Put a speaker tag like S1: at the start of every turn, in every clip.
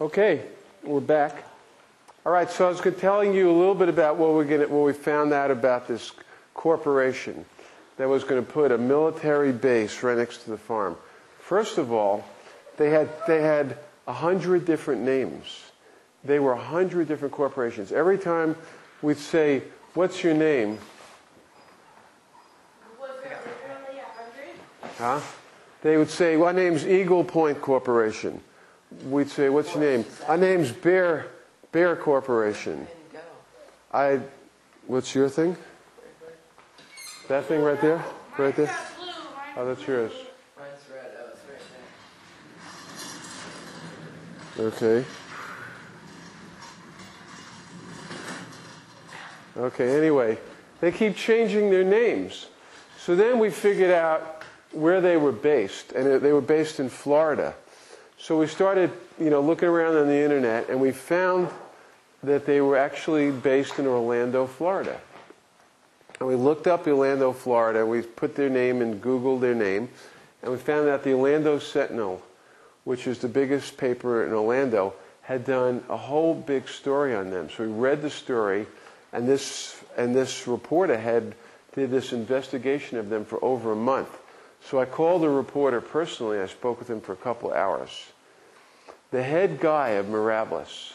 S1: Okay, we're back. All right, so I was telling you a little bit about what we found out about this corporation that was going to put a military base right next to the farm. First of all, they had 100 different names. They were 100 different corporations. Every time we'd say, "What's your name?"
S2: Was there literally 100?
S1: Huh? They would say, "My name's Eagle Point Corporation." We'd say, "What's your name?" "My name's Bear Corporation." What's your thing? That thing right there? Right there? Oh, that's yours.
S3: Mine's red. Oh, it's right there.
S1: Okay. Okay, anyway, they keep changing their names. So then we figured out where they were based, and they were based in Florida. So we started, looking around on the internet, and we found that they were actually based in Orlando, Florida. And we looked up Orlando, Florida, and we put their name and Googled their name, and we found out the Orlando Sentinel, which is the biggest paper in Orlando, had done a whole big story on them. So we read the story, and this reporter did this investigation of them for over a month. So I called the reporter personally. I spoke with him for a couple hours. The head guy of Mirabilis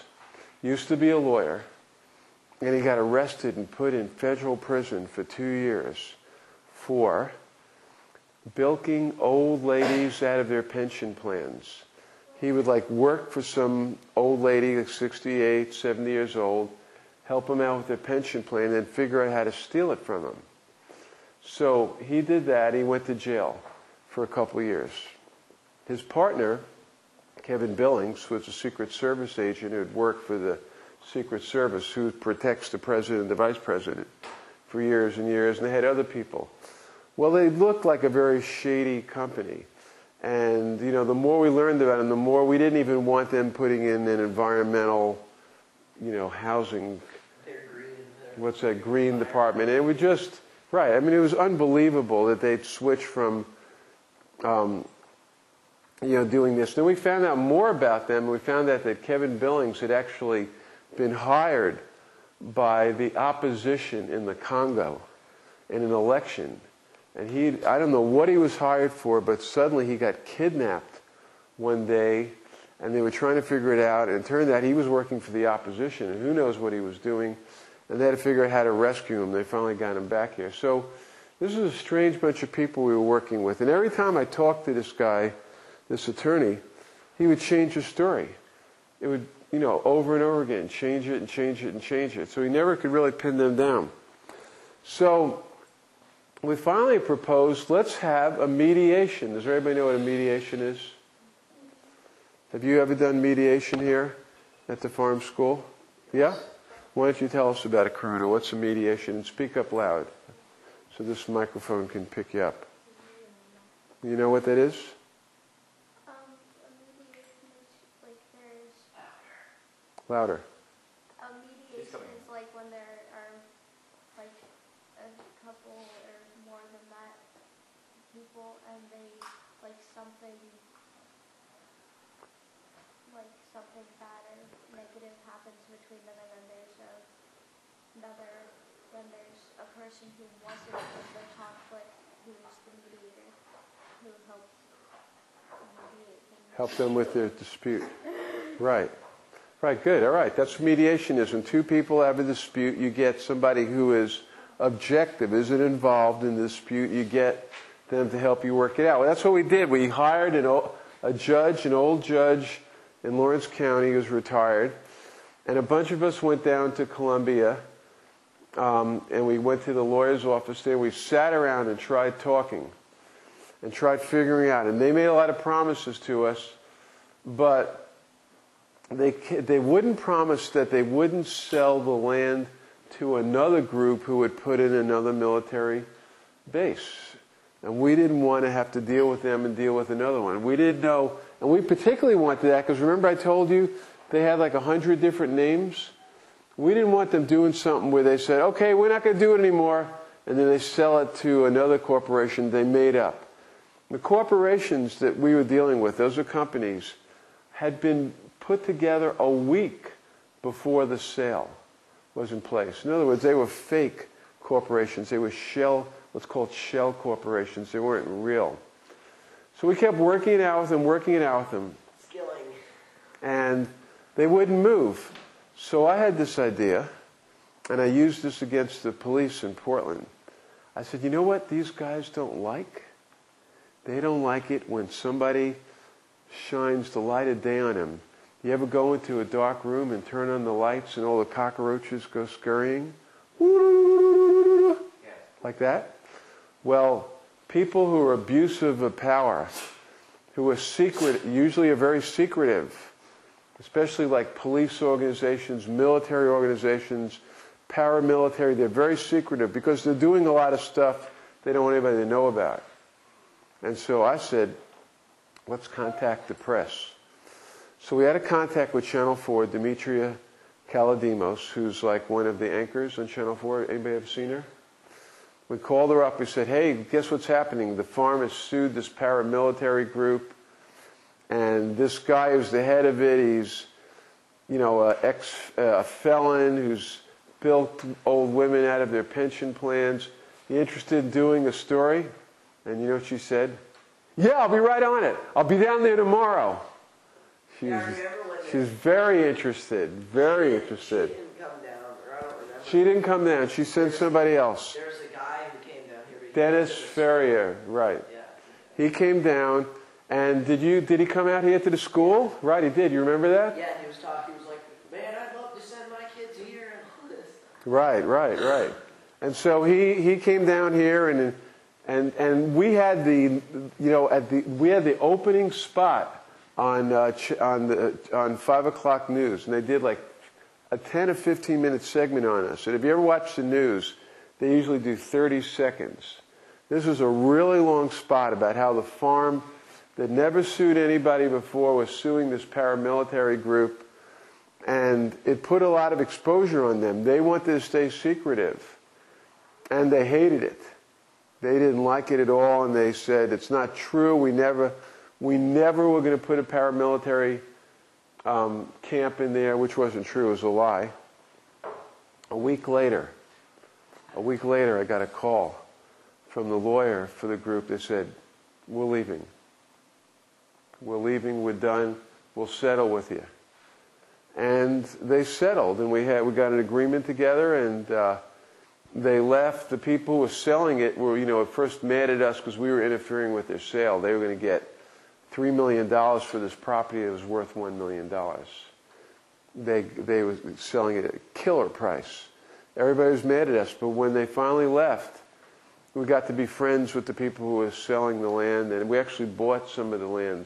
S1: used to be a lawyer, and he got arrested and put in federal prison for 2 years for bilking old ladies out of their pension plans. He would work for some old lady, 68, 70 years old, help them out with their pension plan, and then figure out how to steal it from them. So he did that. He went to jail for a couple of years. His partner, Kevin Billings, was a Secret Service agent who had worked for the Secret Service, who protects the president and the vice president for years and years, and they had other people. Well, they looked like a very shady company. And, the more we learned about them, the more we didn't even want them putting in an environmental, housing, what's that, green department. And it would just, right, it was unbelievable that they'd switch from, doing this. Then we found out more about them. We found out that Kevin Billings had actually been hired by the opposition in the Congo in an election. And I don't know what he was hired for, but suddenly he got kidnapped one day, and they were trying to figure it out, and it turned out he was working for the opposition, and who knows what he was doing, and they had to figure out how to rescue him. They finally got him back here. So this is a strange bunch of people we were working with, and every time I talked to this guy, this attorney, he would change his story. It would, over and over again, change it and change it and change it. So he never could really pin them down. So we finally proposed, let's have a mediation. Does everybody know what a mediation is? Have you ever done mediation here at the farm school? Yeah? Why don't you tell us about it, Karuna? What's a mediation? And speak up loud so this microphone can pick you up. You know what that is? Louder.
S2: A mediation is when there are a couple or more than that people, and they something bad or negative happens between them, and then there's a person who wasn't in the conflict who's the mediator, who helps mediate things.
S1: Help them with their dispute. Right. Right, good. All right. That's what mediation is. When two people have a dispute, you get somebody who is objective, isn't involved in the dispute. You get them to help you work it out. Well, that's what we did. We hired a judge, an old judge in Lawrence County who was retired, and a bunch of us went down to Columbia, and we went to the lawyer's office there. We sat around and tried talking and tried figuring out. And they made a lot of promises to us, but they wouldn't promise that they wouldn't sell the land to another group who would put in another military base. And we didn't want to have to deal with them and deal with another one. We didn't know, and we particularly wanted that because remember I told you they had 100 different names? We didn't want them doing something where they said, okay, we're not going to do it anymore, and then they sell it to another corporation they made up. The corporations that we were dealing with, those are companies, had been put together a week before the sale was in place. In other words, they were fake corporations. They were what's called shell corporations. They weren't real. So we kept working it out with them,
S3: Skilling.
S1: and they wouldn't move. So I had this idea, and I used this against the police in Portland. I said, you know what these guys don't like? They don't like it when somebody shines the light of day on them. You ever go into a dark room and turn on the lights and all the cockroaches go scurrying? Like that? Well, people who are abusive of power, who are usually are very secretive, especially like police organizations, military organizations, paramilitary, they're very secretive because they're doing a lot of stuff they don't want anybody to know about. And so I said, let's contact the press. So we had a contact with Channel 4, Demetria Kaladimos, who's like one of the anchors on Channel 4. Anybody ever seen her? We called her up. We said, hey, guess what's happening? The farm has sued this paramilitary group, and this guy who's the head of it, he's, you know, a felon who's built old women out of their pension plans. You interested in doing a story? And you know what she said? Yeah, I'll be right on it. I'll be down there tomorrow. She's very interested, very interested.
S3: She didn't come down, or I don't remember.
S1: She didn't come down. She sent somebody else.
S3: There's a guy who came down here.
S1: Dennis Ferrier, right.
S3: Yeah.
S1: He came down, and did he come out here to the school? Right, he did. You remember that?
S3: Yeah, he was talking. He was like, man, I'd love to send my kids here and all this.
S1: Right. And so he came down here, and we had we had the opening spot on 5 o'clock news, and they did like a 10 or 15 minute segment on us. And if you ever watch the news, they usually do 30 seconds. This was a really long spot about how the farm that never sued anybody before was suing this paramilitary group, and it put a lot of exposure on them. They wanted to stay secretive, and they hated it. They didn't like it at all, and they said, it's not true. We never were going to put a paramilitary camp in there, which wasn't true. It was a lie. A week later, I got a call from the lawyer for the group. They said, we're leaving. We're done. We'll settle with you. And they settled, and we got an agreement together, and they left. The people who were selling it were, at first mad at us because we were interfering with their sale. They were going to get $3 million for this property that was worth $1 million. They were selling it at a killer price. Everybody was mad at us, but when they finally left, we got to be friends with the people who were selling the land, and we actually bought some of the land.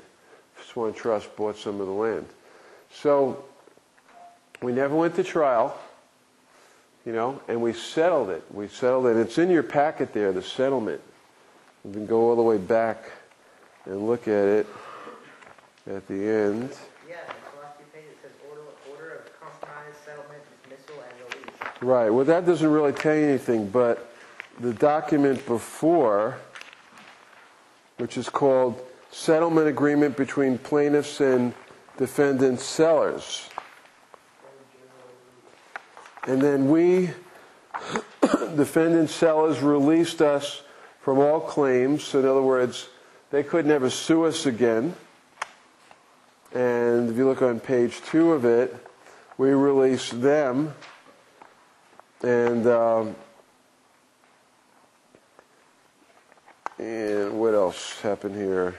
S1: Swan Trust bought some of the land. So we never went to trial, and we settled it. It's in your packet there, the settlement. You can go all the way back and look at it at the end.
S3: Yeah, the last few pages, it says order of compromise, settlement, dismissal, and release.
S1: Right. Well, that doesn't really tell you anything, but the document before, which is called Settlement Agreement Between Plaintiffs and Defendant Sellers. And then we, defendant sellers, released us from all claims. So in other words, they could never sue us again. And if you look on page 2 of it, we released them. And what else happened here?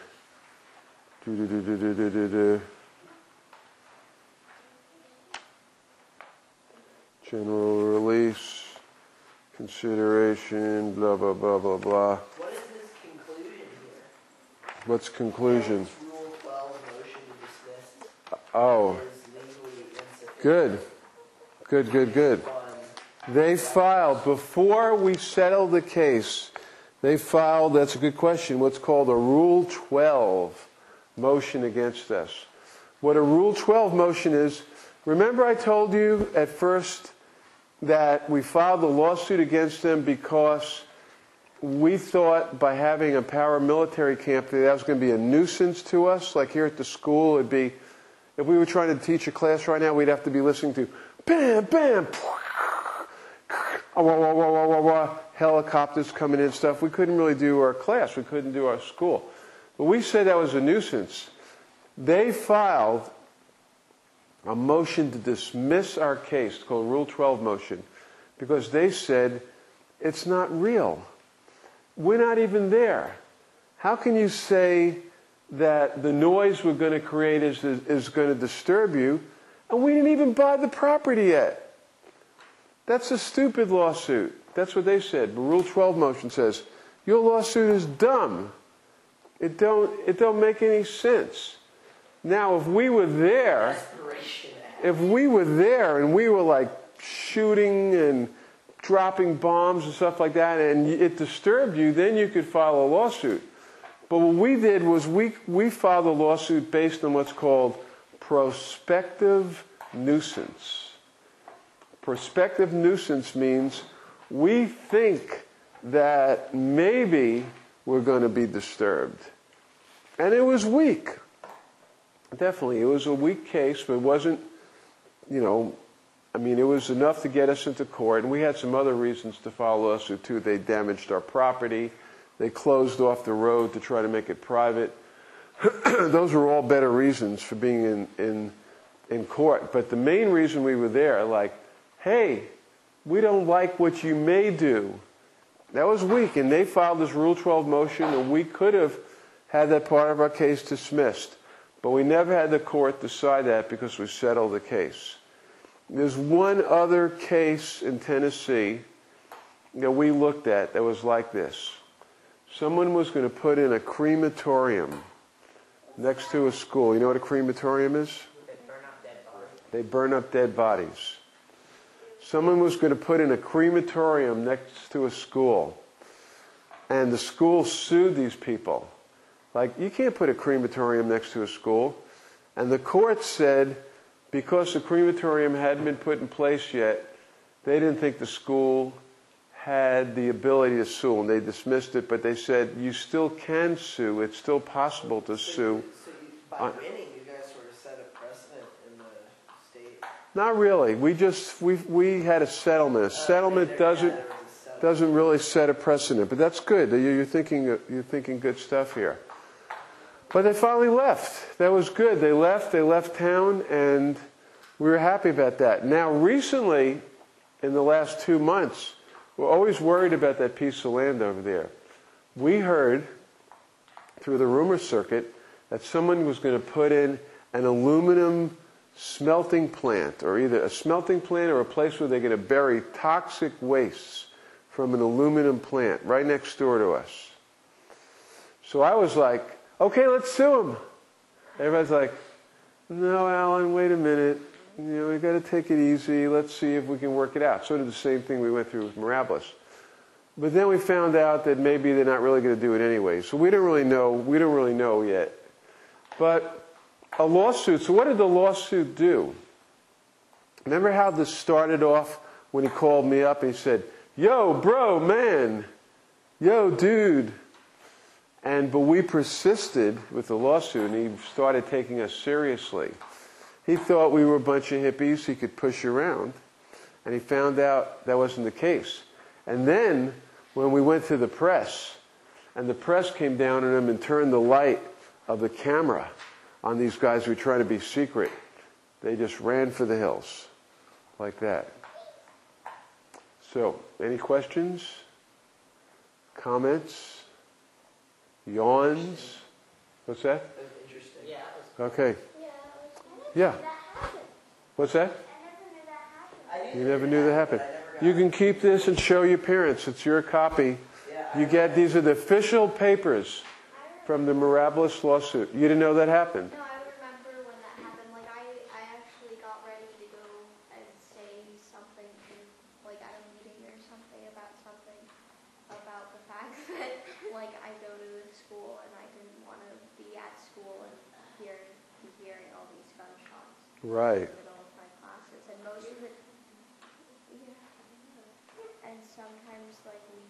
S1: General release, consideration, blah, blah, blah, blah, blah.
S3: What is this conclusion here?
S1: What's conclusion?
S3: Rule 12 motion to dismiss.
S1: Oh,
S3: Is legally insufficient.
S1: good. They filed, before we settled the case, that's a good question, what's called a Rule 12 motion against us. What a Rule 12 motion is, remember I told you at first that we filed a lawsuit against them because we thought by having a paramilitary camp that was going to be a nuisance to us. Like here at the school, it'd be, If we were trying to teach a class right now, we'd have to be listening to bam, bam, wah, wah, wah, wah, wah, wah, helicopters coming in and stuff. We couldn't really do our class. We couldn't do our school. But we said that was a nuisance. They filed a motion to dismiss our case called Rule 12 motion because they said it's not real. We're not even there. How can you say that the noise we're going to create is going to disturb you, and we didn't even buy the property yet? That's a stupid lawsuit. That's what they said. But Rule 12 motion says, your lawsuit is dumb. It don't make any sense. Now, if we were there and we were like shooting and dropping bombs and stuff like that, and it disturbed you, then you could file a lawsuit. But what we did was we filed a lawsuit based on what's called prospective nuisance. Prospective nuisance means we think that maybe we're going to be disturbed. And it was weak. Definitely, it was a weak case, but it wasn't, it was enough to get us into court. And we had some other reasons to file a lawsuit, too. They damaged our property. They closed off the road to try to make it private. Those were all better reasons for being in court. But the main reason we were there, like, hey, we don't like what you may do. That was weak. And they filed this Rule 12 motion, and we could have had that part of our case dismissed. But we never had the court decide that because we settled the case. There's one other case in Tennessee that we looked at that was like this. Someone was going to put in a crematorium next to a school. You know what a crematorium is?
S3: They burn up dead bodies.
S1: They burn up dead bodies. Someone was going to put in a crematorium next to a school. And the school sued these people. Like, you can't put a crematorium next to a school. And the court said, because the crematorium hadn't been put in place yet, they didn't think the school had the ability to sue, and they dismissed it, but they said, you still can sue. It's still possible to sue.
S4: So by winning, you guys sort of set a precedent in the state?
S1: Not really. We had a settlement. A settlement doesn't really set a precedent, but that's good. You're thinking good stuff here. But they finally left. That was good. They left town, and we were happy about that. Now, recently, in the last 2 months, we're always worried about that piece of land over there. We heard through the rumor circuit that someone was going to put in an aluminum smelting plant, or either a smelting plant or a place where they're going to bury toxic wastes from an aluminum plant right next door to us. So I was like, okay, let's sue them. Everybody's like, no, Alan, wait a minute. We've got to take it easy. Let's see if we can work it out. Sort of the same thing we went through with Mirabilis. But then we found out that maybe they're not really going to do it anyway. So we don't really know. We don't really know yet. But a lawsuit. So what did the lawsuit do? Remember how this started off when he called me up and he said, yo, bro, man. Yo, dude. But we persisted with the lawsuit, and he started taking us seriously. He thought we were a bunch of hippies he could push around, and he found out that wasn't the case. And then, when we went to the press, and the press came down on him and turned the light of the camera on these guys who were trying to be secret, they just ran for the hills, like that. So, any questions? Comments? Yawns? What's that?
S4: Interesting.
S3: Yeah.
S1: Okay.
S2: Yeah.
S1: Yeah. What's that?
S2: I never knew that happened.
S1: You never knew that happened. You can keep this and show your parents. It's your copy. You get, these are the official papers from the Mirabilis lawsuit. You didn't know that happened?
S2: No, I remember when that happened. Like, I actually got ready to go and say something to, like, at a meeting or something about the fact that, like, I go to the school and I didn't want to be at school and hearing all these gunshots.
S1: Right.
S2: In the middle of my classes, and most of it, and sometimes like we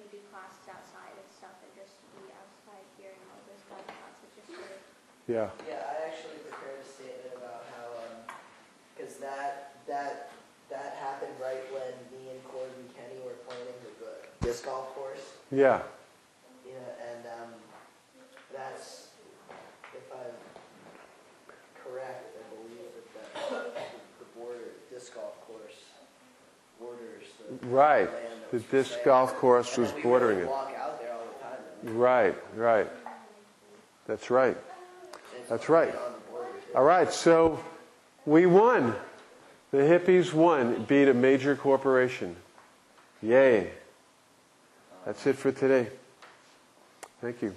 S2: do classes outside and stuff, and just to be outside hearing all those gunshots, it just sort of.
S1: Yeah.
S4: Yeah, I actually prepared a that happened right when me and Cord and Kenny were planning the disc golf course.
S1: Yeah.
S4: Yeah, and that's, if I'm correct, I believe that the border disc golf course borders the
S1: Right.
S4: land that
S1: The
S4: was for
S1: disc
S4: sale.
S1: golf course
S4: And
S1: was
S4: we
S1: bordering
S4: really
S1: it.
S4: walk out there all the time.
S1: Right, right. That's right.
S4: It's
S1: That's right.
S4: on the border, too.
S1: All right, so we won. The hippies won, beat a major corporation. Yay. That's it for today. Thank you.